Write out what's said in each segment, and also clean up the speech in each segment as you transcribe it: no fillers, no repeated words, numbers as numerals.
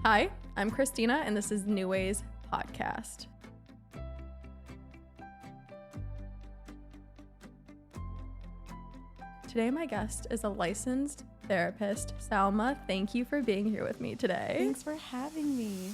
Hi, I'm Christina, and this is New Ways Podcast. Today, my guest is a licensed therapist. Salma, thank you for being here with me today. Thanks for having me.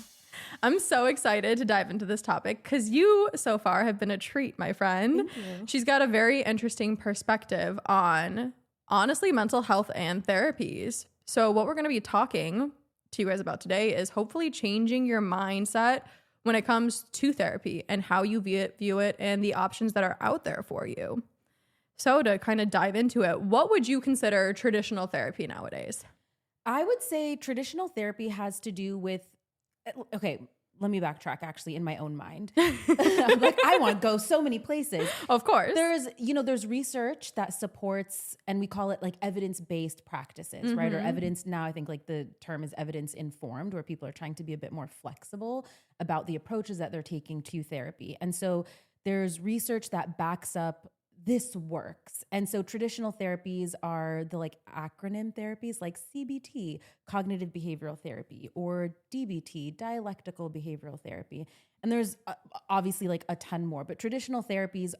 I'm so excited to dive into this topic because you so far have been a treat, my friend. Thank you. She's got a very interesting perspective on, honestly, mental health and therapies. So what we're going to be talking to you guys about today is hopefully changing your mindset when it comes to therapy and how you view it and the options that are out there for you. So to kind of dive into it, what would you consider traditional therapy nowadays? I would say traditional therapy has to do with, okay, let me backtrack actually in my own mind. Like I want to go so many places. Of course. There's research that supports, and we call it like evidence-based practices, right? Or evidence now, I think like the term is evidence-informed, where people are trying to be a bit more flexible about the approaches that they're taking to therapy. And so there's research that backs up this works. And so traditional therapies are the like acronym therapies like CBT, cognitive behavioral therapy, or DBT, dialectical behavioral therapy. And there's obviously like a ton more, but traditional therapies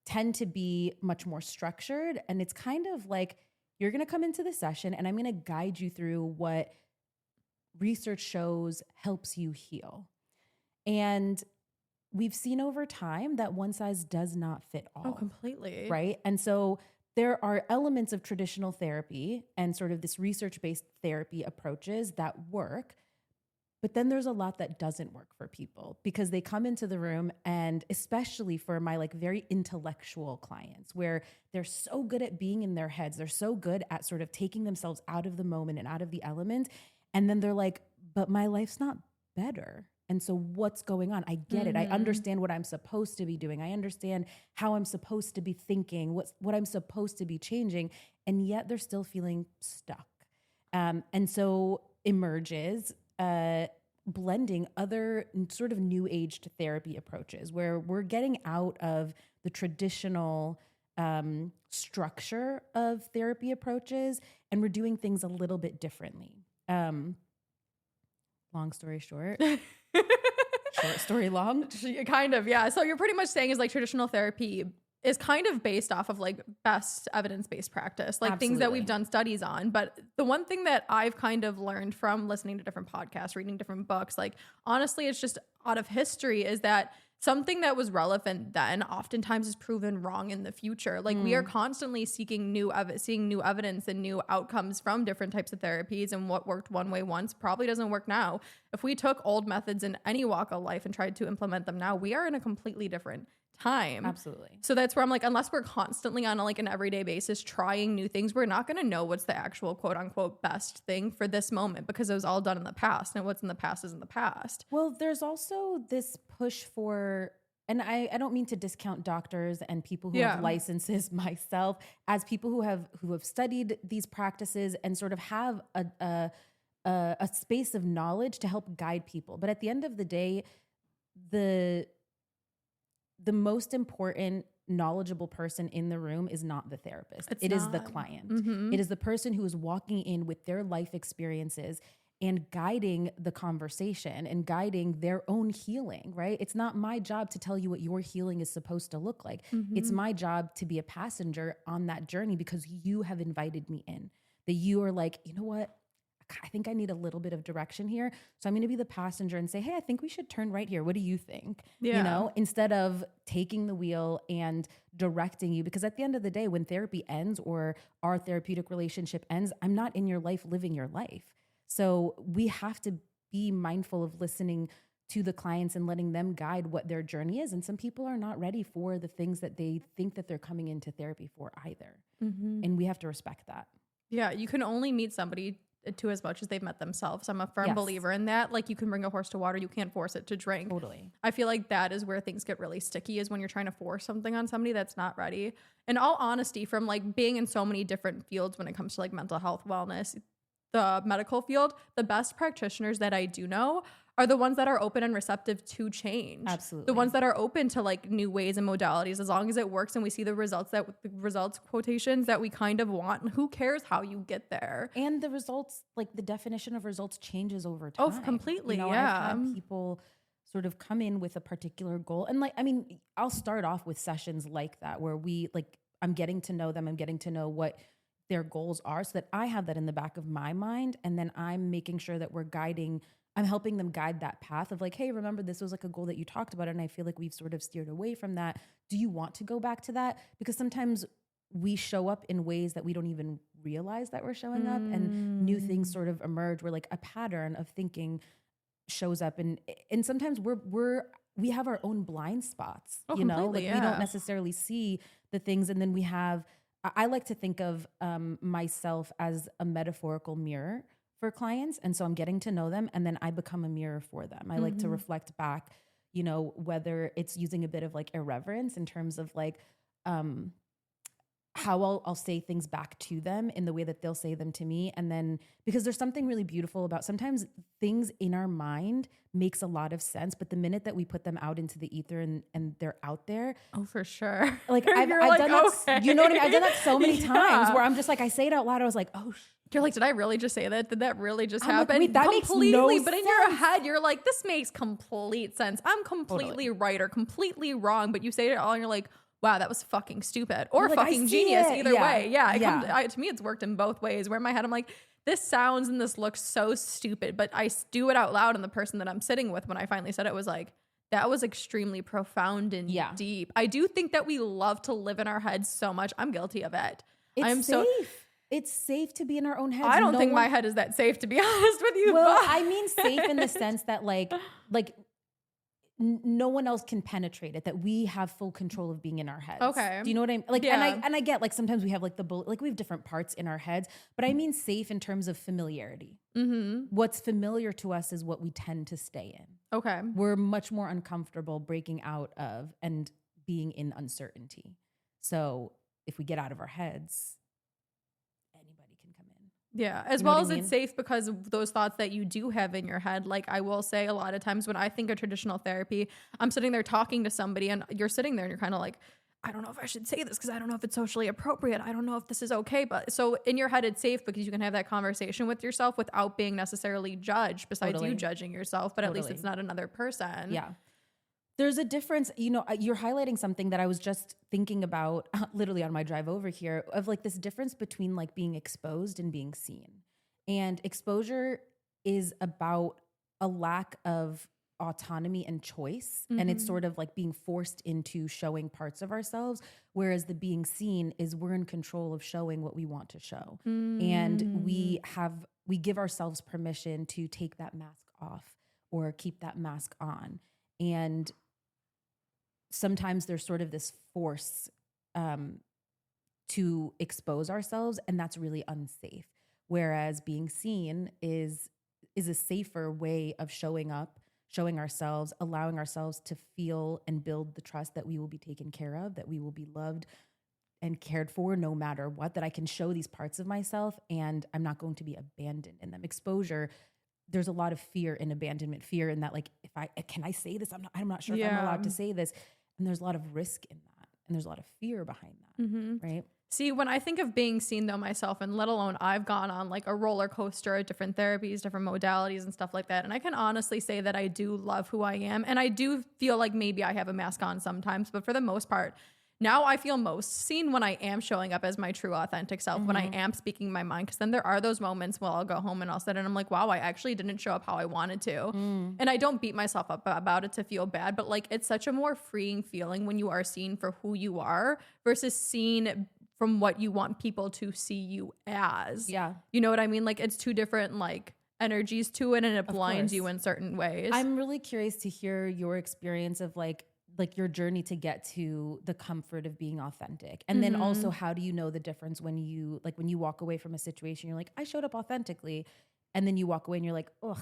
tend to be much more structured. And it's kind of like, you're going to come into the session and I'm going to guide you through what research shows helps you heal. And we've seen over time that one size does not fit all. Oh, completely. Right? And so there are elements of traditional therapy and sort of this research-based therapy approaches that work, but then there's a lot that doesn't work for people because they come into the room, and especially for my like very intellectual clients where they're so good at being in their heads, they're so good at sort of taking themselves out of the moment and out of the element. And then they're like, but my life's not better. And so what's going on? I get it. I understand what I'm supposed to be doing. I understand how I'm supposed to be thinking, what I'm supposed to be changing. And yet they're still feeling stuck. And so emerges blending other sort of new aged therapy approaches where we're getting out of the traditional structure of therapy approaches and we're doing things a little bit differently. Long story short. Short story long? Kind of, yeah. So you're pretty much saying is like traditional therapy is kind of based off of like best evidence-based practice, like things that we've done studies on. But the one thing that I've kind of learned from listening to different podcasts, reading different books, like honestly, it's just out of history is that something that was relevant then oftentimes is proven wrong in the future. Like we are constantly seeking seeing new evidence and new outcomes from different types of therapies, and what worked one way once probably doesn't work now. If we took old methods in any walk of life and tried to implement them now, we are in a completely different time. Absolutely. So that's where I'm like, unless we're constantly on like an everyday basis trying new things, we're not going to know what's the actual quote unquote best thing for this moment because it was all done in the past, and what's in the past is in the past. Well, there's also this push for, and I don't mean to discount doctors and people who have licenses myself as people who have studied these practices and sort of have a space of knowledge to help guide people. But at the end of the day, the most important knowledgeable person in the room is not the therapist. It is the client. It is the person who is walking in with their life experiences and guiding the conversation and guiding their own healing, right? It's not my job to tell you what your healing is supposed to look like. It's my job to be a passenger on that journey because you have invited me in. That you are like, you know what? I think I need a little bit of direction here. So I'm going to be the passenger and say, hey, I think we should turn right here. What do you think? Yeah. You know, instead of taking the wheel and directing you, because at the end of the day, when therapy ends or our therapeutic relationship ends, I'm not in your life living your life. So we have to be mindful of listening to the clients and letting them guide what their journey is. And some people are not ready for the things that they think that they're coming into therapy for either. And we have to respect that. Yeah. You can only meet somebody to as much as they've met themselves. I'm a firm believer in that. Like you can bring a horse to water, you can't force it to drink. Totally. I feel like that is where things get really sticky, is when you're trying to force something on somebody that's not ready. In all honesty, from like being in so many different fields when it comes to like mental health, wellness, the medical field, the best practitioners that I do know are the ones that are open and receptive to change. Absolutely. The ones that are open to like new ways and modalities, as long as it works and we see the results quotations that we kind of want. And who cares how you get there? And the results, like the definition of results changes over time. Oh, completely. I've had people sort of come in with a particular goal. And like, I mean, I'll start off with sessions like that where I'm getting to know them. I'm getting to know what their goals are so that I have that in the back of my mind. And then I'm making sure that I'm helping them guide that path of like, hey, remember this was like a goal that you talked about. And I feel like we've sort of steered away from that. Do you want to go back to that? Because sometimes we show up in ways that we don't even realize that we're showing up, and new things sort of emerge where like a pattern of thinking shows up. And sometimes we have our own blind spots, you know, like we don't necessarily see the things. And then I like to think of myself as a metaphorical mirror for clients. And so I'm getting to know them, and then I become a mirror for them. I like to reflect back, you know, whether it's using a bit of like irreverence in terms of like how I'll say things back to them in the way that they'll say them to me. And then, because there's something really beautiful about sometimes things in our mind makes a lot of sense, but the minute that we put them out into the ether and they're out there. Oh, for sure. Like I've done that, you know what I mean? I've done that so many times where I'm just like, I say it out loud. I was like, oh, you're like, did I really just say that? Did that really just happen? Like, wait, that completely, makes no but in your head, you're like, this makes complete sense. I'm completely right or completely wrong, but you say it all and you're like, wow, that was fucking stupid or like, fucking genius. Either way. To me, it's worked in both ways, where in my head, I'm like, this sounds and this looks so stupid, but I do it out loud. And the person that I'm sitting with, when I finally said it, was like, that was extremely profound and deep. I do think that we love to live in our heads so much. I'm guilty of it. It's safe. It's safe to be in our own heads. I don't think my head is that safe, to be honest with you. Well, I mean safe in the sense that like no one else can penetrate it, that we have full control of being in our heads. Okay. Do you know what I mean? Like, and I get like sometimes we have like we have different parts in our heads, but I mean safe in terms of familiarity. What's familiar to us is what we tend to stay in. Okay. We're much more uncomfortable breaking out of and being in uncertainty. So if we get out of our heads, anybody can come in. Yeah, as well as it's safe because of those thoughts that you do have in your head. Like I will say, a lot of times when I think of traditional therapy, I'm sitting there talking to somebody and you're sitting there and you're kind of like, I don't know if I should say this because I don't know if it's socially appropriate. I don't know if this is okay. But so in your head, it's safe because you can have that conversation with yourself without being necessarily judged, besides you judging yourself. But at least it's not another person. Yeah. There's a difference, you know, you're highlighting something that I was just thinking about literally on my drive over here, of like this difference between like being exposed and being seen. And exposure is about a lack of autonomy and choice. And it's sort of like being forced into showing parts of ourselves. Whereas the being seen is we're in control of showing what we want to show. And we give ourselves permission to take that mask off or keep that mask on. And sometimes there's sort of this force to expose ourselves, and that's really unsafe. Whereas being seen is a safer way of showing up, showing ourselves, allowing ourselves to feel and build the trust that we will be taken care of, that we will be loved and cared for no matter what, that I can show these parts of myself and I'm not going to be abandoned in them. Exposure, there's a lot of fear in abandonment, fear in that, like, can I say this? I'm not sure if I'm allowed to say this. And there's a lot of risk in that. And there's a lot of fear behind that. Right. See, when I think of being seen though myself, and let alone I've gone on like a roller coaster of different therapies, different modalities and stuff like that. And I can honestly say that I do love who I am. And I do feel like maybe I have a mask on sometimes, but for the most part, now I feel most seen when I am showing up as my true authentic self, when I am speaking my mind. Because then there are those moments where I'll go home and I'll sit and I'm like, wow, I actually didn't show up how I wanted to. And I don't beat myself up about it to feel bad, but like it's such a more freeing feeling when you are seen for who you are versus seen from what you want people to see you as. Yeah. You know what I mean? Like it's two different like energies to it, and it blinds you in certain ways. I'm really curious to hear your experience of like your journey to get to the comfort of being authentic. And then also, how do you know the difference when you walk away from a situation, you're like, I showed up authentically. And then you walk away and you're like, ugh,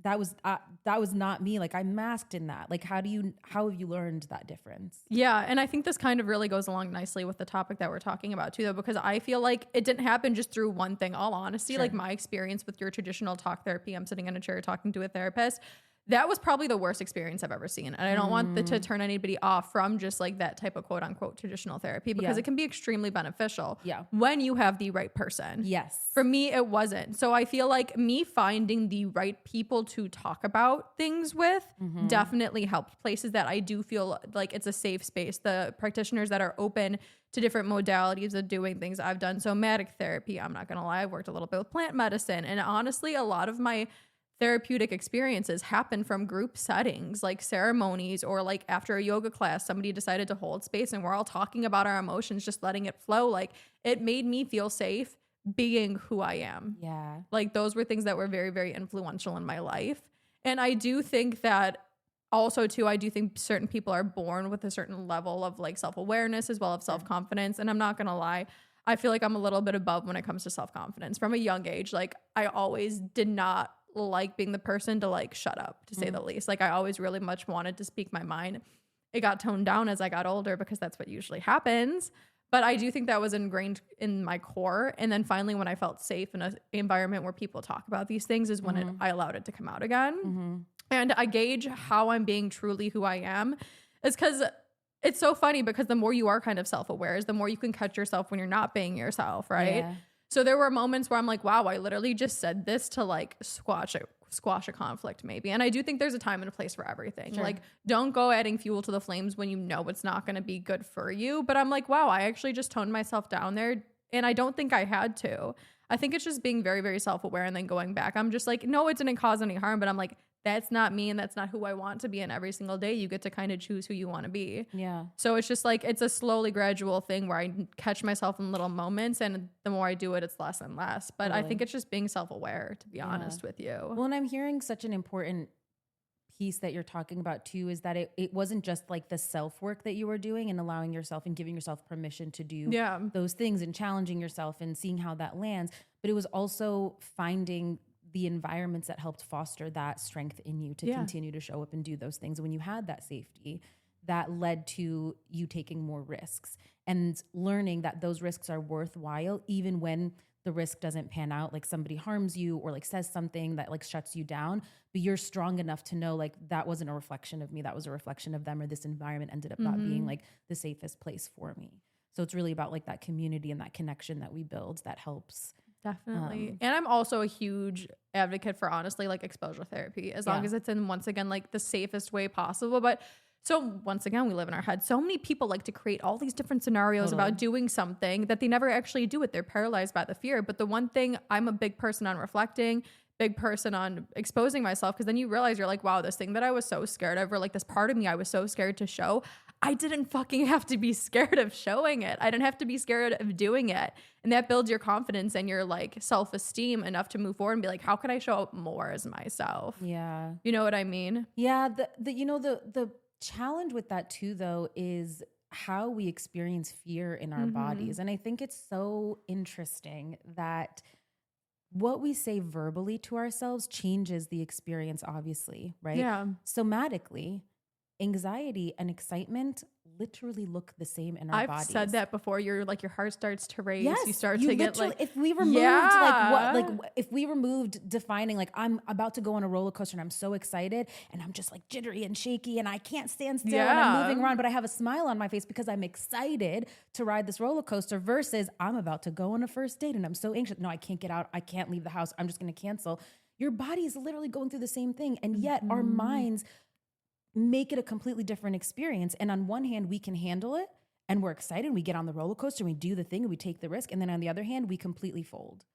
that was not me. Like I masked in that. Like, how have you learned that difference? Yeah. And I think this kind of really goes along nicely with the topic that we're talking about too, though, because I feel like it didn't happen just through one thing. All honesty, like my experience with your traditional talk therapy, I'm sitting in a chair talking to a therapist. that was probably the worst experience I've ever seen. And I don't want to turn anybody off from just like that type of quote unquote traditional therapy, because it can be extremely beneficial when you have the right person. Yes. For me, it wasn't. So I feel like me finding the right people to talk about things with definitely helped. Places that I do feel like it's a safe space. The practitioners that are open to different modalities of doing things. I've done somatic therapy. I'm not going to lie. I've worked a little bit with plant medicine. And honestly, a lot of my therapeutic experiences happen from group settings, like ceremonies, or like after a yoga class, somebody decided to hold space and we're all talking about our emotions, just letting it flow. Like it made me feel safe being who I am. Yeah. Like those were things that were very, very influential in my life. And I do think that also too, I do think certain people are born with a certain level of like self-awareness as well as self-confidence. And I'm not going to lie, I feel like I'm a little bit above when it comes to self-confidence from a young age. Like I always did not like being the person to like shut up, to say the least. Like I always really much wanted to speak my mind. It got toned down as I got older because that's what usually happens. But I do think that was ingrained in my core. And then finally, when I felt safe in an environment where people talk about these things is when I allowed it to come out again. And I gauge how I'm being truly who I am is because it's so funny, because the more you are kind of self-aware is the more you can catch yourself when you're not being yourself, right? Yeah. So there were moments where I'm like, wow, I literally just said this to like squash a conflict maybe. And I do think there's a time and a place for everything. Sure. Like don't go adding fuel to the flames when you know it's not going to be good for you. But I'm like, wow, I actually just toned myself down there. And I don't think I had to. I think it's just being very, very self-aware and then going back. I'm just like, no, it didn't cause any harm. But I'm like, that's not me and that's not who I want to be. And every single day you get to kind of choose who you want to be. Yeah. So it's just like, it's a slowly gradual thing where I catch myself in little moments, and the more I do it, it's less and less. But I think it's just being self-aware, to be honest with you. Well, and I'm hearing such an important piece that you're talking about too, is that it wasn't just like the self-work that you were doing and allowing yourself and giving yourself permission to do those things and challenging yourself and seeing how that lands. But it was also finding the environments that helped foster that strength in you to continue to show up and do those things. When you had that safety, that led to you taking more risks and learning that those risks are worthwhile, even when the risk doesn't pan out, like somebody harms you or like says something that like shuts you down, but you're strong enough to know like that wasn't a reflection of me, that was a reflection of them, or this environment ended up not being like the safest place for me. So it's really about like that community and that connection that we build that helps. Definitely. And I'm also a huge advocate for honestly like exposure therapy, as long as it's in, once again, like the safest way possible. But so once again, we live in our head. So many people like to create all these different scenarios about doing something that they never actually do it. They're paralyzed by the fear. But the one thing, I'm a big person on reflecting, big person on exposing myself, because then you realize you're like, wow, this thing that I was so scared of, or like this part of me I was so scared to show, I didn't fucking have to be scared of showing it. I didn't have to be scared of doing it. And that builds your confidence and your like self-esteem enough to move forward and be like, how can I show up more as myself? Yeah. You know what I mean? Yeah. The challenge with that too, though, is how we experience fear in our bodies. And I think it's so interesting that what we say verbally to ourselves changes the experience, obviously, right? Yeah. Somatically, anxiety and excitement literally look the same in our bodies. I've said that before. Your heart starts to race. Yes, you start to get like, if we removed if we removed defining like I'm about to go on a roller coaster and I'm so excited and I'm just like jittery and shaky and I can't stand still and I'm moving around, but I have a smile on my face because I'm excited to ride this roller coaster, versus I'm about to go on a first date and I'm so anxious. No, I can't get out. I can't leave the house. I'm just going to cancel. Your body is literally going through the same thing. And yet our minds make it a completely different experience. And on one hand, we can handle it and we're excited. We get on the roller coaster, we do the thing, and we take the risk. And then on the other hand, we completely fold.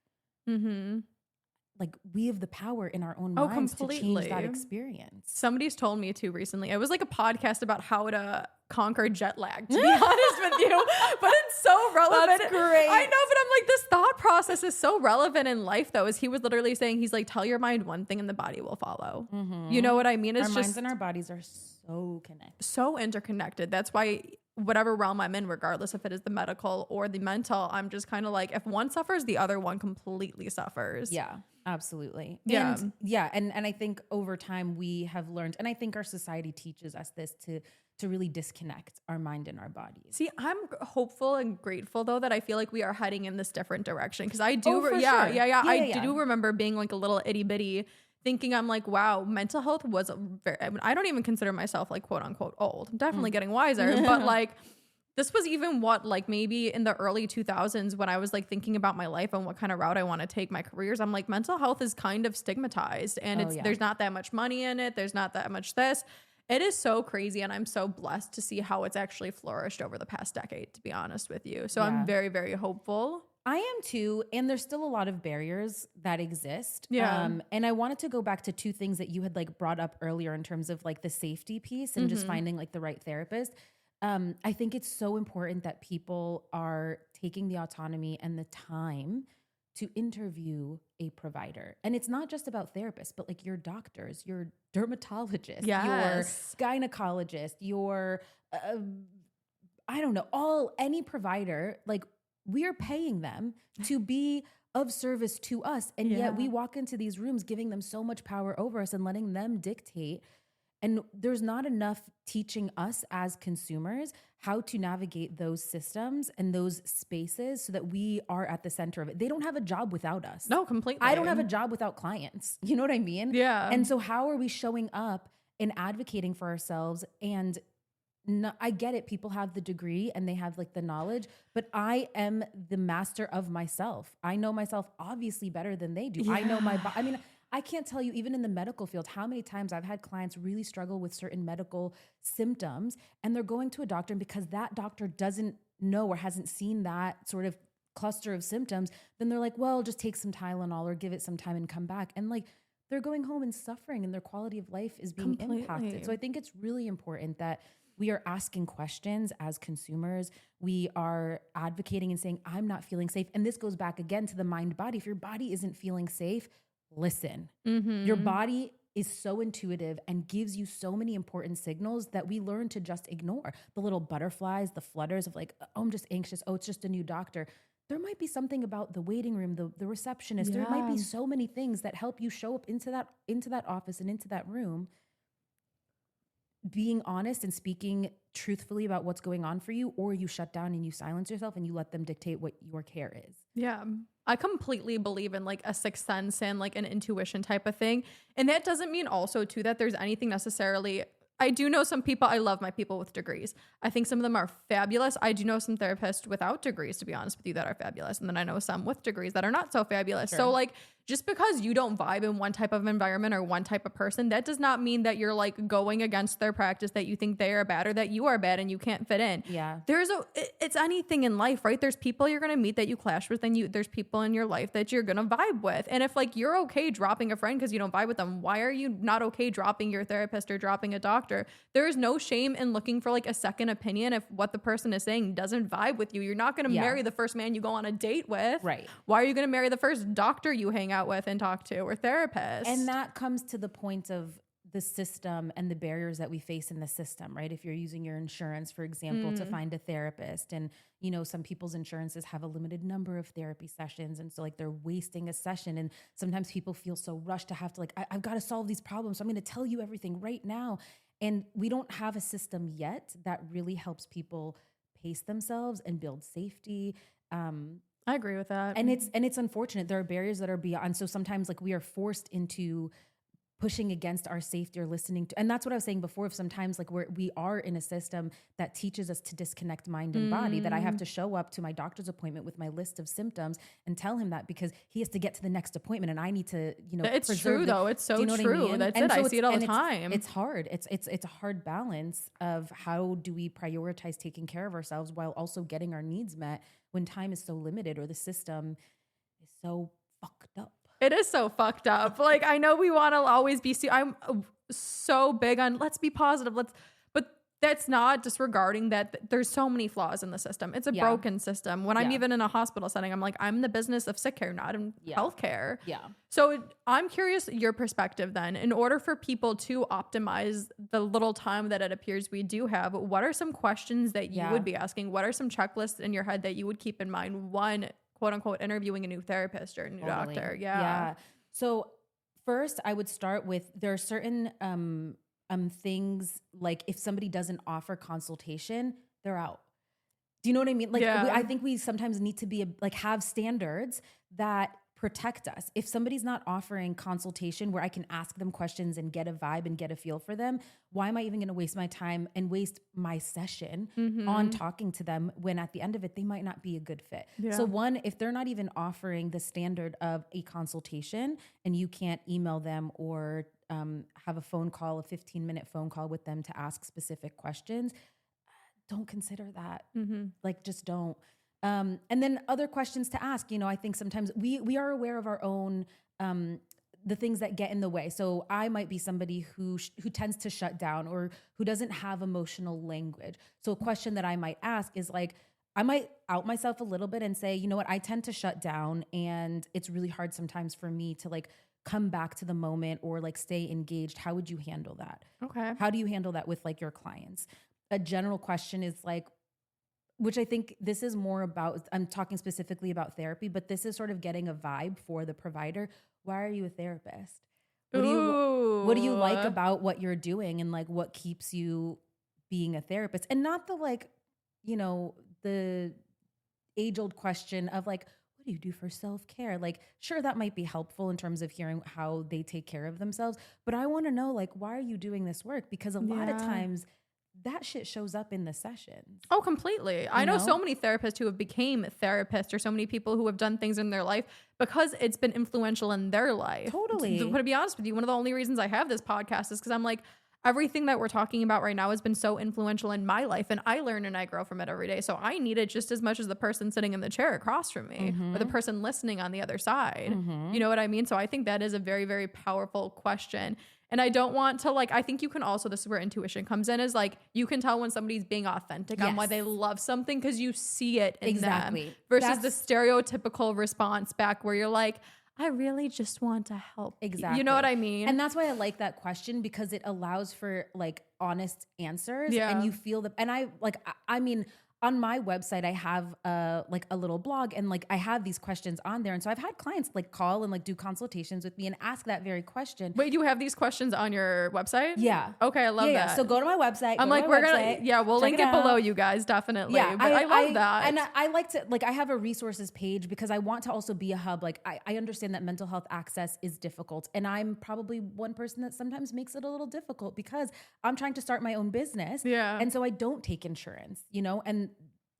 Like we have the power in our own minds to change that experience. Somebody's told me too recently. It was like a podcast about how to conquer jet lag, to be honest with you. But it's so relevant. That's great. I know, but I'm like, this thought process is so relevant in life though, as he was literally saying, he's like, tell your mind one thing and the body will follow. You know what I mean? It's our minds and our bodies are so connected. So interconnected. That's why whatever realm I'm in, regardless if it is the medical or the mental, I'm just kind of like, if one suffers, the other one completely suffers. Yeah. Absolutely. Yeah. And I think over time we have learned, and I think our society teaches us this, to really disconnect our mind and our bodies. See, I'm hopeful and grateful though that I feel like we are heading in this different direction. Cause I do, sure. I do remember being like a little itty bitty thinking, I'm like, wow, mental health was I don't even consider myself like quote unquote old. I'm definitely getting wiser, but like this was even what, like maybe in the early 2000s when I was like thinking about my life and what kind of route I want to take my careers. I'm like, mental health is kind of stigmatized, and there's not that much money in it. There's not that much this. It is so crazy, and I'm so blessed to see how it's actually flourished over the past decade, to be honest with you. So I'm very, very hopeful. I am too, and there's still a lot of barriers that exist. Yeah. And I wanted to go back to two things that you had like brought up earlier in terms of like the safety piece and just finding like the right therapist. I think it's so important that people are taking the autonomy and the time to interview a provider. And it's not just about therapists, but like your doctors, your dermatologist, your gynecologist, your, I don't know, any provider, like we are paying them to be of service to us. And yet we walk into these rooms giving them so much power over us and letting them dictate. And there's not enough teaching us as consumers how to navigate those systems and those spaces so that we are at the center of it. They don't have a job without us. No, completely. I don't have a job without clients. You know what I mean? Yeah. And so how are we showing up and advocating for ourselves? And I get it. People have the degree and they have like the knowledge, but I am the master of myself. I know myself obviously better than they do. I know my body. I mean, I can't tell you, even in the medical field, how many times I've had clients really struggle with certain medical symptoms and they're going to a doctor, and because that doctor doesn't know or hasn't seen that sort of cluster of symptoms, then they're like, well, just take some Tylenol or give it some time and come back. And like, they're going home and suffering and their quality of life is being impacted. So I think it's really important that we are asking questions as consumers. We are advocating and saying, I'm not feeling safe. And this goes back again to the mind body. If your body isn't feeling safe, listen. Your body is so intuitive and gives you so many important signals that we learn to just ignore. The little butterflies, the flutters of like, oh, I'm just anxious. Oh, it's just a new doctor. There might be something about the waiting room, the receptionist. There might be so many things that help you show up into that office and into that room, being honest and speaking truthfully about what's going on for you, or you shut down and you silence yourself and you let them dictate what your care is. Yeah. I completely believe in like a sixth sense and like an intuition type of thing. And that doesn't mean also too that there's anything necessarily. I do know some people, I love my people with degrees. I think some of them are fabulous. I do know some therapists without degrees, to be honest with you, that are fabulous. And then I know some with degrees that are not so fabulous. Sure. So like, just because you don't vibe in one type of environment or one type of person, that does not mean that you're like going against their practice, that you think they are bad or that you are bad and you can't fit in. Yeah. It's anything in life, right? There's people you're going to meet that you clash with, and there's people in your life that you're going to vibe with. And if like you're okay dropping a friend because you don't vibe with them, why are you not okay dropping your therapist or dropping a doctor? There is no shame in looking for like a second opinion if what the person is saying doesn't vibe with you. You're not going to marry the first man you go on a date with. Right. Why are you going to marry the first doctor you hang out with and talk to, or therapist? And that comes to the point of the system and the barriers that we face in the system, right? If you're using your insurance, for example, to find a therapist, and you know, some people's insurances have a limited number of therapy sessions. And so like they're wasting a session. And sometimes people feel so rushed to have to like, I've got to solve these problems. So I'm going to tell you everything right now. And we don't have a system yet that really helps people pace themselves and build safety. I agree with that. And it's unfortunate. There are barriers that are beyond. So sometimes like we are forced into pushing against our safety or listening to, and that's what I was saying before, if sometimes like we are in a system that teaches us to disconnect mind and body, that I have to show up to my doctor's appointment with my list of symptoms and tell him that because he has to get to the next appointment and I need to, you know, it's true though. It's so true. I mean? That's it. So I see it all the time. It's hard. It's a hard balance of how do we prioritize taking care of ourselves while also getting our needs met when time is so limited or the system is so fucked up. It is so fucked up. Like, I know we want to always be, I'm so big on let's be positive. But that's not disregarding that there's so many flaws in the system. It's a broken system. When I'm even in a hospital setting, I'm like, I'm in the business of sick care, not in healthcare. Yeah. So I'm curious your perspective then. In order for people to optimize the little time that it appears we do have, what are some questions that you would be asking? What are some checklists in your head that you would keep in mind? One, quote unquote, interviewing a new therapist or a new doctor. Yeah. So first I would start with, there are certain things like if somebody doesn't offer consultation, they're out. Do you know what I mean? Like I think we sometimes need to be have standards that protect us. If somebody's not offering consultation where I can ask them questions and get a vibe and get a feel for them, why am I even going to waste my time and waste my session on talking to them when at the end of it, they might not be a good fit? Yeah. So one, if they're not even offering the standard of a consultation and you can't email them or have a phone call, a 15-minute phone call with them to ask specific questions, don't consider that. Like, just don't. And then other questions to ask, I think sometimes we are aware of our own, the things that get in the way. So I might be somebody who tends to shut down or who doesn't have emotional language. So a question that I might ask is like, I might out myself a little bit and say, you know what, I tend to shut down and it's really hard sometimes for me to like come back to the moment or like stay engaged. How would you handle that? Okay. How do you handle that with like your clients? A general question is like, which I think this is more about, I'm talking specifically about therapy, but this is sort of getting a vibe for the provider. Why are you a therapist? What do you like about what you're doing and like what keeps you being a therapist? And not the like, the age-old question of like, what do you do for self-care? Like, sure, that might be helpful in terms of hearing how they take care of themselves, but I want to know like, why are you doing this work? Because a lot of times that shit shows up in the sessions. Oh, completely. I know so many therapists who have became therapists or so many people who have done things in their life because it's been influential in their life. Totally. To be honest with you, one of the only reasons I have this podcast is because I'm like, everything that we're talking about right now has been so influential in my life and I learn and I grow from it every day. So I need it just as much as the person sitting in the chair across from me or the person listening on the other side. You know what I mean? So I think that is a very, very powerful question. And I don't want to I think you can also, this is where intuition comes in, is like, you can tell when somebody's being authentic on why they love something because you see it in them versus the stereotypical response back where you're like, I really just want to help. Exactly. You know what I mean? And that's why I like that question because it allows for like honest answers and you feel the, and I mean, on my website, I have like a little blog and like I have these questions on there. And so I've had clients like call and like do consultations with me and ask that very question. Wait, you have these questions on your website? Yeah. Okay, I love that. Yeah. So go to my website. I'm like, we'll link it below, you guys, definitely. Yeah, but I love that. And I like to, like, I have a resources page because I want to also be a hub. Like, I understand that mental health access is difficult. And I'm probably one person that sometimes makes it a little difficult because I'm trying to start my own business. Yeah. And so I don't take insurance, and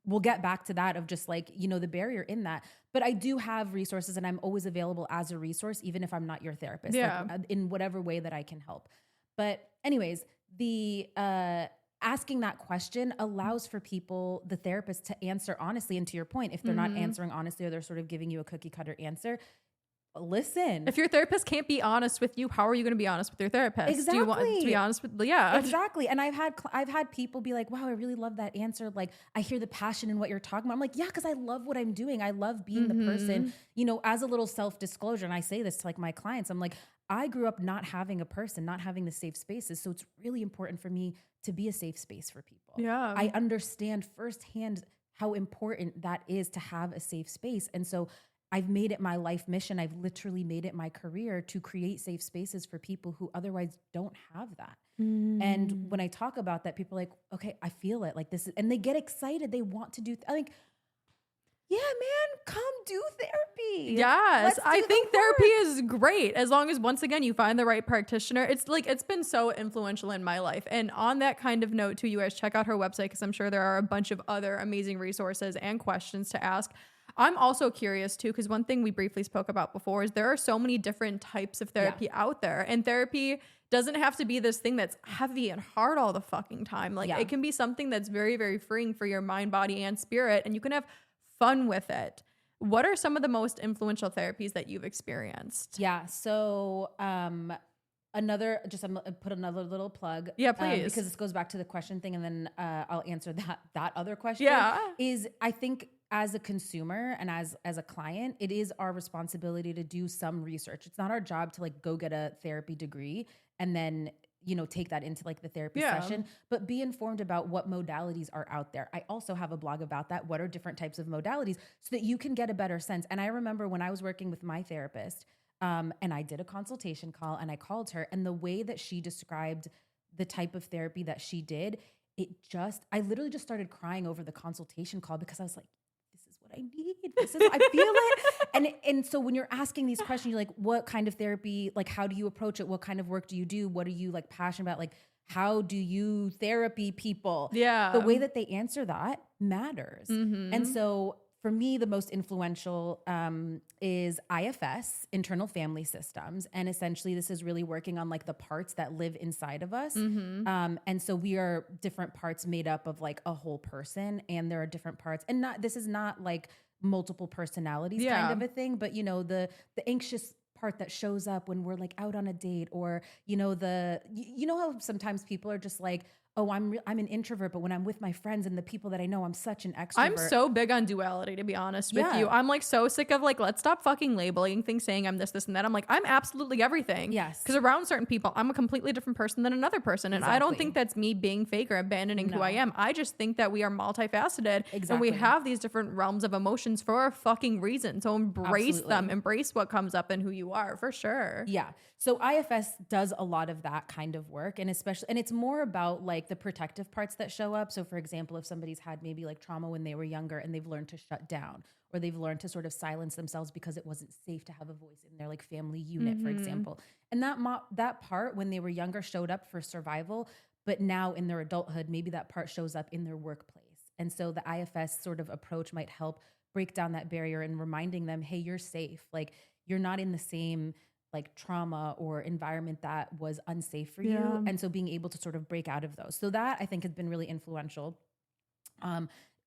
we'll get back to that of just like, the barrier in that. But I do have resources and I'm always available as a resource, even if I'm not your therapist, like, in whatever way that I can help. But anyways, the asking that question allows for people, the therapist, to answer honestly. And to your point, if they're not answering honestly or they're sort of giving you a cookie cutter answer, listen. If your therapist can't be honest with you, how are you going to be honest with your therapist? Exactly. Do you want to be honest with? Yeah, exactly. And I've had people be like, "Wow, I really love that answer. Like, I hear the passion in what you're talking about." I'm like, "Yeah, because I love what I'm doing. I love being the person." As a little self-disclosure, and I say this to like my clients, I'm like, I grew up not having a person, not having the safe spaces, so it's really important for me to be a safe space for people. Yeah, I understand firsthand how important that is to have a safe space, and so I've made it my life mission. I've literally made it my career to create safe spaces for people who otherwise don't have that. And when I talk about that, people are like, okay, I feel it. Like this is, and they get excited. They want to do, yeah, man, come do therapy. Yes, I think therapy is great as long as, once again, you find the right practitioner. It's been so influential in my life. And on that kind of note too, you guys check out her website because I'm sure there are a bunch of other amazing resources and questions to ask. I'm also curious too, because one thing we briefly spoke about before is there are so many different types of therapy out there, and therapy doesn't have to be this thing that's heavy and hard all the fucking time. It can be something that's very, very freeing for your mind, body, and spirit, and you can have fun with it. What are some of the most influential therapies that you've experienced? Yeah. So, I'm gonna put another little plug. Yeah, please. Because this goes back to the question thing, and then I'll answer that other question. Yeah. Is I think as a consumer and as a client, it is our responsibility to do some research. It's not our job to go get a therapy degree and then, take that into the therapy session, but be informed about what modalities are out there. I also have a blog about that. What are different types of modalities so that you can get a better sense. And I remember when I was working with my therapist, and I did a consultation call and I called her, and the way that she described the type of therapy that she did, I literally just started crying over the consultation call because I was like, what I need. I feel it. And so when you're asking these questions, you're like, what kind of therapy, like, how do you approach it? What kind of work do you do? What are you like passionate about? Like, how do you therapy people? Yeah. The way that they answer that matters. And so for me, the most influential is IFS, internal family systems. And essentially this is really working on like the parts that live inside of us. And so we are different parts made up of like a whole person, and there are different parts, and this is not like multiple personalities kind of a thing, but you know, the anxious part that shows up when we're like out on a date, or you know, you know how sometimes people are just like, oh, I'm an introvert, but when I'm with my friends and the people that I know, I'm such an extrovert. I'm so big on duality, to be honest with you. I'm like so sick of like, let's stop fucking labeling things, saying I'm this, and that. I'm like, I'm absolutely everything. Yes. Because around certain people, I'm a completely different person than another person. And I don't think that's me being fake or abandoning who I am. I just think that we are multifaceted. And we have these different realms of emotions for a fucking reason. So embrace them, embrace what comes up and who you are, for sure. Yeah. So IFS does a lot of that kind of work, and it's more about like the protective parts that show up. So for example, if somebody's had maybe like trauma when they were younger and they've learned to shut down, or they've learned to sort of silence themselves because it wasn't safe to have a voice in their like family unit, for example. And that part when they were younger showed up for survival, but now in their adulthood, maybe that part shows up in their workplace. And so the IFS sort of approach might help break down that barrier and reminding them, hey, you're safe. Like, you're not in the same like trauma or environment that was unsafe for you. And so being able to sort of break out of those. So that I think has been really influential.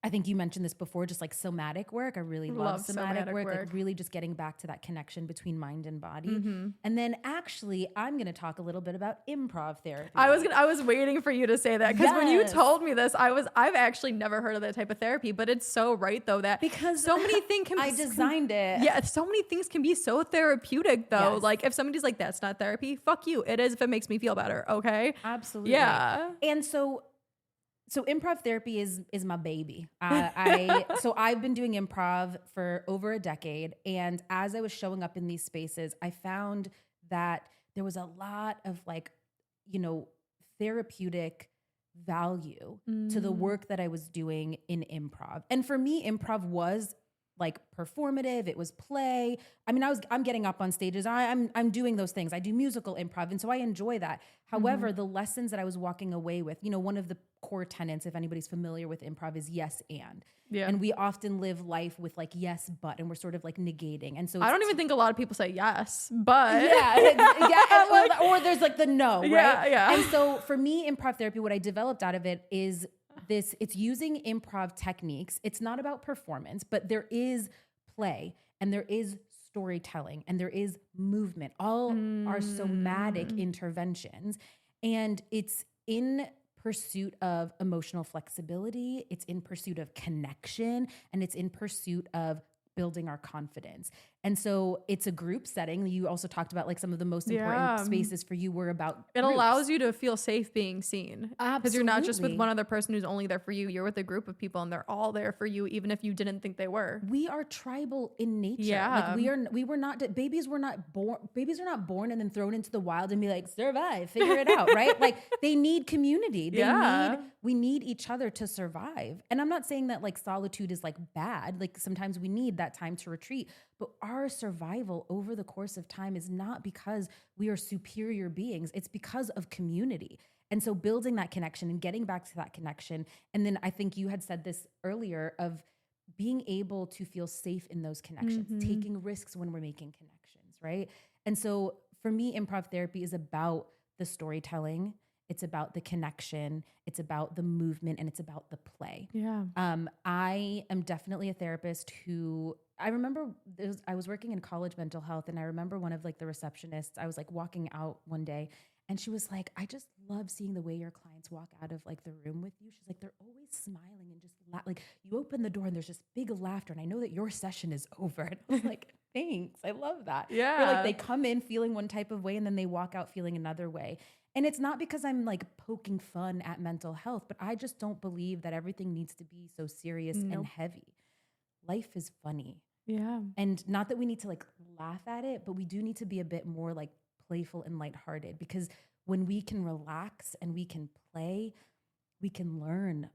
I think you mentioned this before, just like somatic work. I really love somatic work. Like really just getting back to that connection between mind and body. And then actually I'm going to talk a little bit about improv therapy. I was waiting for you to say that, because when you told me this, I've actually never heard of that type of therapy, but it's so right though, that because so many things can I designed it. Yeah. So many things can be so therapeutic though. Like if somebody's like, that's not therapy, fuck you. It is if it makes me feel better. Okay. Absolutely. Yeah. And so improv therapy is my baby. So I've been doing improv for over a decade. And as I was showing up in these spaces, I found that there was a lot of like, you know, therapeutic value to the work that I was doing in improv. And for me, improv was like performative. It was play. I mean, I'm getting up on stages. I'm doing those things. I do musical improv. And so I enjoy that. However, the lessons that I was walking away with, you know, one of the core tenets, if anybody's familiar with improv, is yes and. Yeah. And we often live life with like yes but, and we're sort of like negating. And so I don't even think a lot of people say yes, but or there's like the no, right? Yeah. And so for me, improv therapy, what I developed out of it is it's using improv techniques. It's not about performance, but there is play and there is storytelling and there is movement. All are somatic interventions. And it's in pursuit of emotional flexibility. It's in pursuit of connection, and it's in pursuit of building our confidence. And so it's a group setting. You also talked about like some of the most important spaces for you were about it groups. Allows you to feel safe being seen. Absolutely. Because you're not just with one other person who's only there for you. You're with a group of people and they're all there for you, even if you didn't think they were. We are tribal in nature. Yeah. Like babies are not born and then thrown into the wild and be like, survive, figure it out, right? Like they need community. We need each other to survive. And I'm not saying that like solitude is like bad. Like sometimes we need that time to retreat, but our survival over the course of time is not because we are superior beings. It's because of community. And so building that connection and getting back to that connection. And then I think you had said this earlier of being able to feel safe in those connections, taking risks when we're making connections, right? And so for me, improv therapy is about the storytelling. It's about the connection. It's about the movement, and it's about the play. Yeah. I am definitely a therapist who I remember I was working in college mental health, and I remember one of like the receptionists, I was like walking out one day and she was like, I just love seeing the way your clients walk out of like the room with you. She's like, they're always smiling and just like you open the door and there's just big laughter. And I know that your session is over. And I was like, thanks. I love that. Yeah. They're like, they come in feeling one type of way and then they walk out feeling another way. And it's not because I'm like poking fun at mental health, but I just don't believe that everything needs to be so serious and heavy. Life is funny. Yeah. And not that we need to like laugh at it, but we do need to be a bit more like playful and lighthearted, because when we can relax and we can play, we can learn.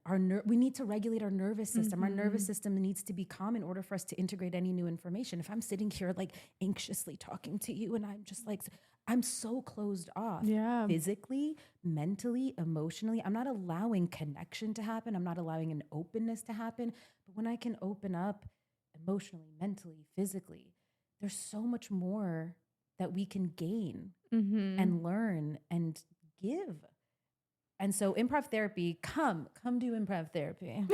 We need to regulate our nervous system. Our nervous system needs to be calm in order for us to integrate any new information. If I'm sitting here like anxiously talking to you and I'm just like, I'm so closed off physically, mentally, emotionally. I'm not allowing connection to happen. I'm not allowing an openness to happen. But when I can open up emotionally, mentally, physically, there's so much more that we can gain and learn and give. And so improv therapy, come do improv therapy.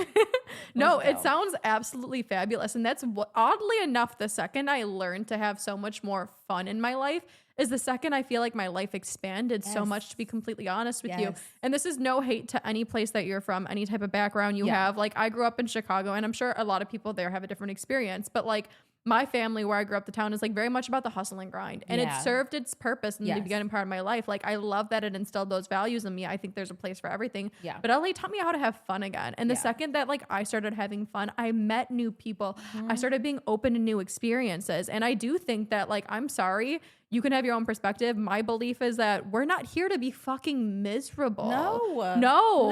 No, it sounds absolutely fabulous. And that's oddly enough, the second I learned to have so much more fun in my life is the second I feel like my life expanded so much, to be completely honest with you. And this is no hate to any place that you're from, any type of background you have. Like, I grew up in Chicago, and I'm sure a lot of people there have a different experience, but like, my family where I grew up, the town, is like very much about the hustle and grind. And it served its purpose in the beginning part of my life. Like, I love that it instilled those values in me. I think there's a place for everything. Yeah. But LA taught me how to have fun again. And the second that like I started having fun, I met new people. I started being open to new experiences. And I do think that, like, I'm sorry, you can have your own perspective. My belief is that we're not here to be fucking miserable. No. Like, no,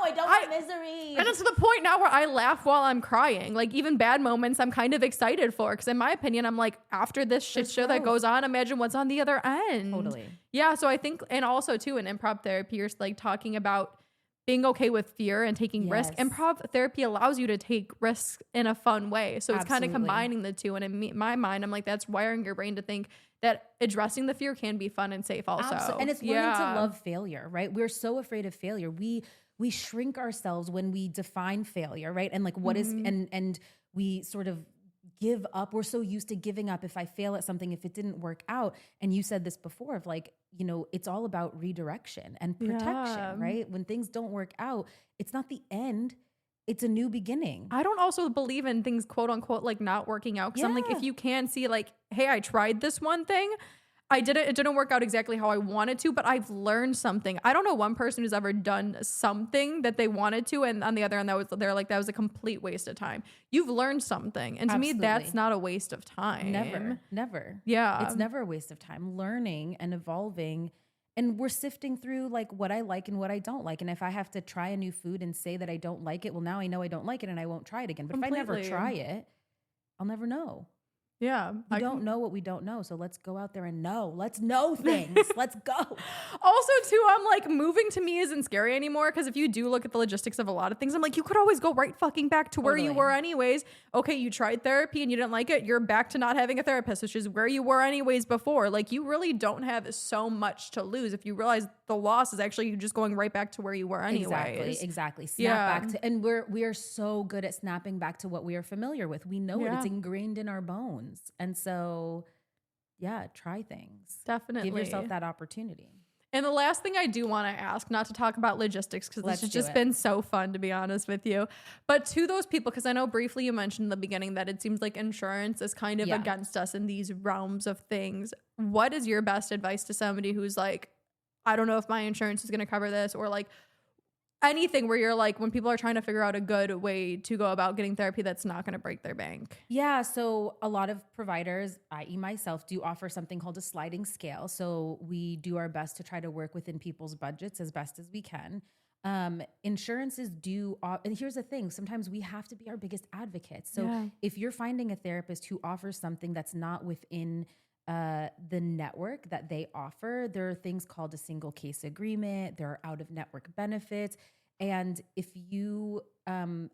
I don't want misery. And it's to the point now where I laugh while I'm crying. Like, even bad moments I'm kind of excited for. Because in my opinion, I'm like, after this shit show that goes on, imagine what's on the other end. Totally. Yeah. So I think, and also too, in improv therapy, you're like talking about being okay with fear and taking risk. Improv therapy allows you to take risks in a fun way. So it's kind of combining the two. And in my mind, I'm like, that's wiring your brain to think that addressing the fear can be fun and safe also. And it's learning to love failure, right? We're so afraid of failure. We shrink ourselves when we define failure, right? And like, what is, and we sort of give up. We're so used to giving up. If I fail at something, if it didn't work out. And you said this before of like, you know, it's all about redirection and protection, right? When things don't work out, it's not the end. It's a new beginning. I don't also believe in things, quote unquote, like not working out. Cause I'm like, if you can see like, hey, I tried this one thing. It didn't work out exactly how I wanted to, but I've learned something. I don't know one person who's ever done something that they wanted to, and on the other end, that was a complete waste of time. You've learned something. And to me, that's not a waste of time. Never. Yeah. It's never a waste of time. Learning and evolving. And we're sifting through like what I like and what I don't like. And if I have to try a new food and say that I don't like it, well, now I know I don't like it and I won't try it again. But if I never try it, I'll never know. Yeah. We don't know what we don't know. So let's go out there and know. Let's know things. Let's go. Also, too, I'm like, moving to me isn't scary anymore. Because if you do look at the logistics of a lot of things, I'm like, you could always go right fucking back to where you were anyways. Okay, you tried therapy and you didn't like it. You're back to not having a therapist, which is where you were anyways before. Like, you really don't have so much to lose if you realize the loss is actually you just going right back to where you were anyways. Exactly. Snap back to, and we are so good at snapping back to what we are familiar with. We know it. It's ingrained in our bones. And so, yeah, try things. Definitely. Give yourself that opportunity. And the last thing I do want to ask, not to talk about logistics, because this has just been so fun, to be honest with you, but to those people, because I know briefly you mentioned in the beginning that it seems like insurance is kind of against us in these realms of things. What is your best advice to somebody who's like, I don't know if my insurance is going to cover this, or like anything where you're like, when people are trying to figure out a good way to go about getting therapy that's not going to break their bank? Yeah. So a lot of providers, i.e. myself, do offer something called a sliding scale. So we do our best to try to work within people's budgets as best as we can. Insurances do, and here's the thing, sometimes we have to be our biggest advocates. So if you're finding a therapist who offers something that's not within the network that they offer, there are things called a single case agreement. There are out of network benefits. And if you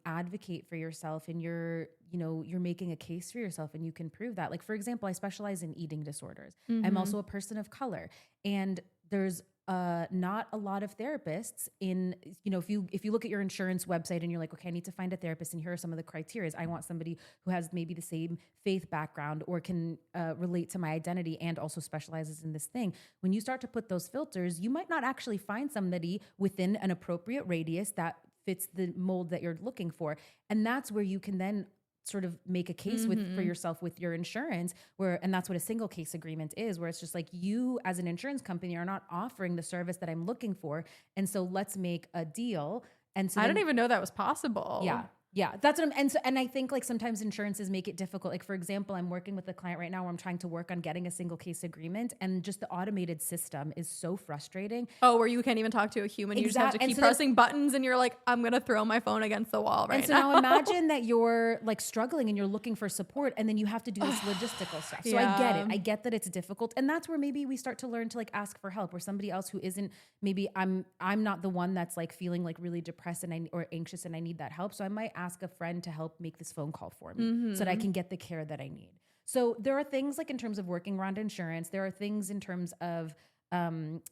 advocate for yourself and you're making a case for yourself and you can prove that, like, for example, I specialize in eating disorders. I'm also a person of color, and there's not a lot of therapists in, if you look at your insurance website and you're like, okay, I need to find a therapist and here are some of the criteria. I want somebody who has maybe the same faith background or can relate to my identity and also specializes in this thing. When you start to put those filters, you might not actually find somebody within an appropriate radius that fits the mold that you're looking for. And that's where you can then sort of make a case for yourself with your insurance, and that's what a single case agreement is, where it's just like, you as an insurance company are not offering the service that I'm looking for. And so let's make a deal. And so I didn't even know that was possible. Yeah. Yeah, that's what and I think like sometimes insurances make it difficult. Like for example, I'm working with a client right now where I'm trying to work on getting a single case agreement, and just the automated system is so frustrating. Oh, where you can't even talk to a human. You just have to keep pressing buttons and you're like, I'm going to throw my phone against the wall right now. And so now imagine that you're like struggling and you're looking for support, and then you have to do this logistical stuff. So I get it. I get that it's difficult. And that's where maybe we start to learn to like ask for help, or somebody else who isn't, maybe I'm not the one that's like feeling like really depressed or anxious and I need that help. So I might ask a friend to help make this phone call for me so that I can get the care that I need. So there are things like in terms of working around insurance, there are things in terms of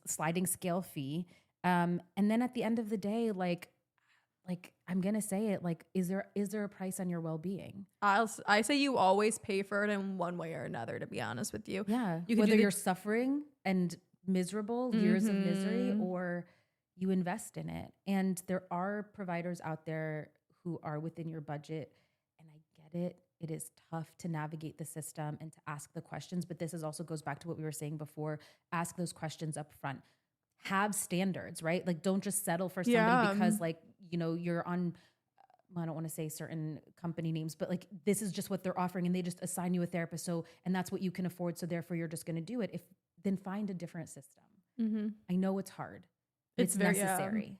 sliding scale fee. And then at the end of the day, like I'm going to say it, like, is there a price on your well-being? I say you always pay for it in one way or another, to be honest with you. Yeah. Whether you're suffering and miserable, years of misery, or you invest in it. And there are providers out there who are within your budget. And I get it. It is tough to navigate the system and to ask the questions. But this also goes back to what we were saying before. Ask those questions up front. Have standards, right? Like don't just settle for somebody because like, you know, you're on, I don't want to say certain company names, but like this is just what they're offering and they just assign you a therapist. So, and that's what you can afford. So therefore you're just going to do it. Then find a different system. I know it's hard. It's very necessary.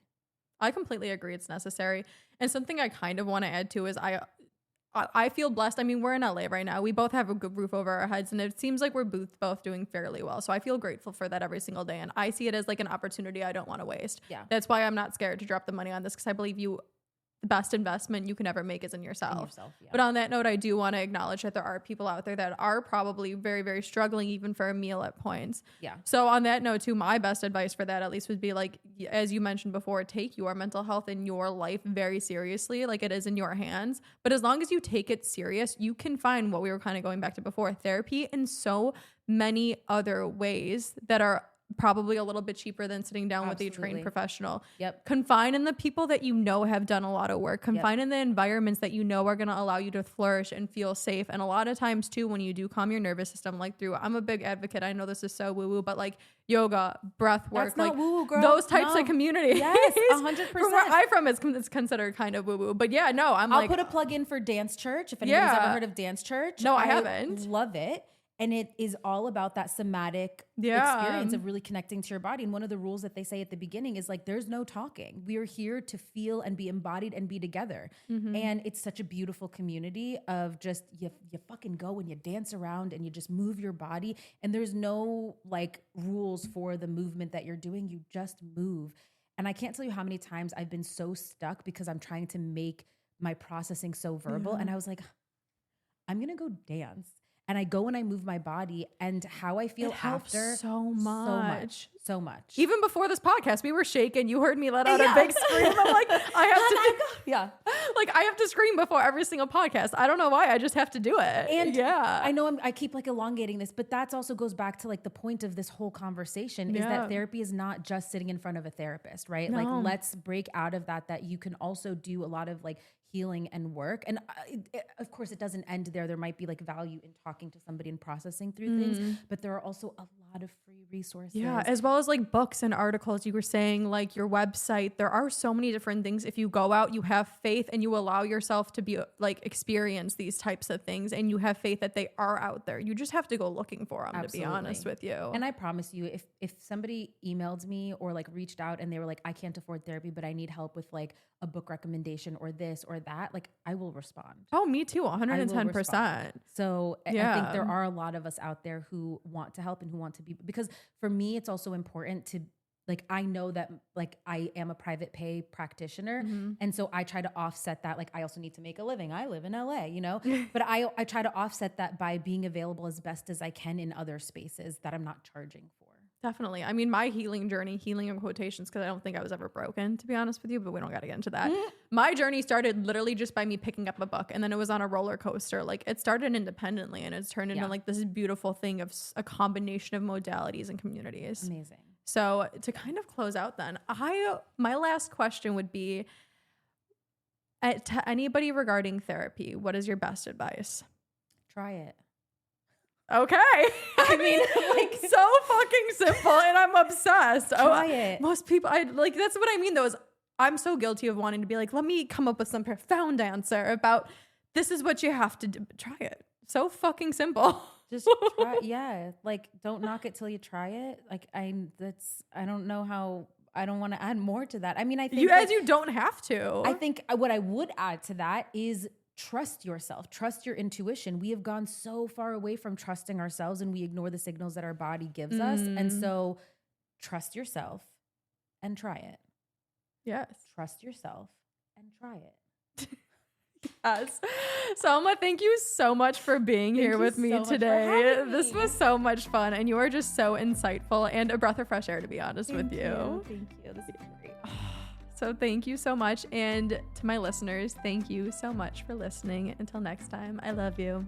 I completely agree. It's necessary. And something I kind of want to add to is I feel blessed. I mean, we're in LA right now. We both have a good roof over our heads, and it seems like we're both doing fairly well. So I feel grateful for that every single day. And I see it as like an opportunity I don't want to waste. Yeah. That's why I'm not scared to drop the money on this, because I believe the best investment you can ever make is in yourself. But on that note, I do want to acknowledge that there are people out there that are probably very, very struggling even for a meal at points. Yeah. So on that note too, my best advice for that at least would be like, as you mentioned before, take your mental health in your life very seriously. Like it is in your hands. But as long as you take it serious, you can find what we were kind of going back to before, therapy in so many other ways that are probably a little bit cheaper than sitting down with a trained professional. Yep. Confine in the people that you know have done a lot of work. Confine in the environments that you know are going to allow you to flourish and feel safe. And a lot of times too, when you do calm your nervous system, like through, I'm a big advocate, I know this is so woo-woo, but like yoga, breath work, that's like not woo-woo, girl. Those types of communities. Yes, 100%. From where I'm from, it's considered kind of woo-woo. But yeah, no, I'll put a plug in for Dance Church. If anybody's ever heard of Dance Church. No, I haven't. Love it. And it is all about that somatic experience of really connecting to your body. And one of the rules that they say at the beginning is like, there's no talking. We are here to feel and be embodied and be together. And it's such a beautiful community of just, you fucking go and you dance around and you just move your body. And there's no like rules for the movement that you're doing. You just move. And I can't tell you how many times I've been so stuck because I'm trying to make my processing so verbal. And I was like, I'm going to go dance. And I go and I move my body, and how I feel after so much. Even before this podcast, we were shaking. You heard me let out a big scream. I'm like, I have to scream before every single podcast. I don't know why. I just have to do it. And I know I keep like elongating this, but that also goes back to like the point of this whole conversation is that therapy is not just sitting in front of a therapist, right? No. Like let's break out of that you can also do a lot of like healing and work. And of course, it doesn't end there. There might be like value in talking to somebody and processing through things, but there are also a lot of free resources. Yeah, as well as like books and articles. You were saying like your website. There are so many different things. If you go out, you have faith and you allow yourself to be like experience these types of things, and you have faith that they are out there. You just have to go looking for them. Absolutely. To be honest with you. And I promise you, if somebody emailed me or like reached out and they were like, I can't afford therapy, but I need help with like a book recommendation or this or that, like I will respond. Oh, me too. 110%. So I think there are a lot of us out there who want to help and who want to be, because for me, it's also important to like, I know that like I am a private pay practitioner. And so I try to offset that. Like I also need to make a living. I live in LA, you know, but I try to offset that by being available as best as I can in other spaces that I'm not charging for. Definitely. I mean, my healing journey, healing in quotations, because I don't think I was ever broken, to be honest with you, but we don't got to get into that. My journey started literally just by me picking up a book, and then it was on a roller coaster. Like it started independently, and it's turned into like this beautiful thing of a combination of modalities and communities. Amazing. So to kind of close out then, my last question would be to anybody regarding therapy, what is your best advice? Try it. Okay. I mean, like so fucking simple, and I'm obsessed. Try it. Most people, that's what I mean though, is I'm so guilty of wanting to be like, let me come up with some profound answer about this is what you have to do. Try it. So fucking simple. Just try, yeah. Like, don't knock it till you try it. Like, I don't know how. I don't want to add more to that. I mean, I think you don't have to. I think what I would add to that is trust yourself, trust your intuition. We have gone so far away from trusting ourselves, and we ignore the signals that our body gives us. And so, trust yourself and try it. Yes. Trust yourself and try it. Yes. Selma, thank you so much for being here with me today. This was so much fun, and you are just so insightful and a breath of fresh air, to be honest with you. Thank you. This is great. So thank you so much. And to my listeners, thank you so much for listening. Until next time, I love you.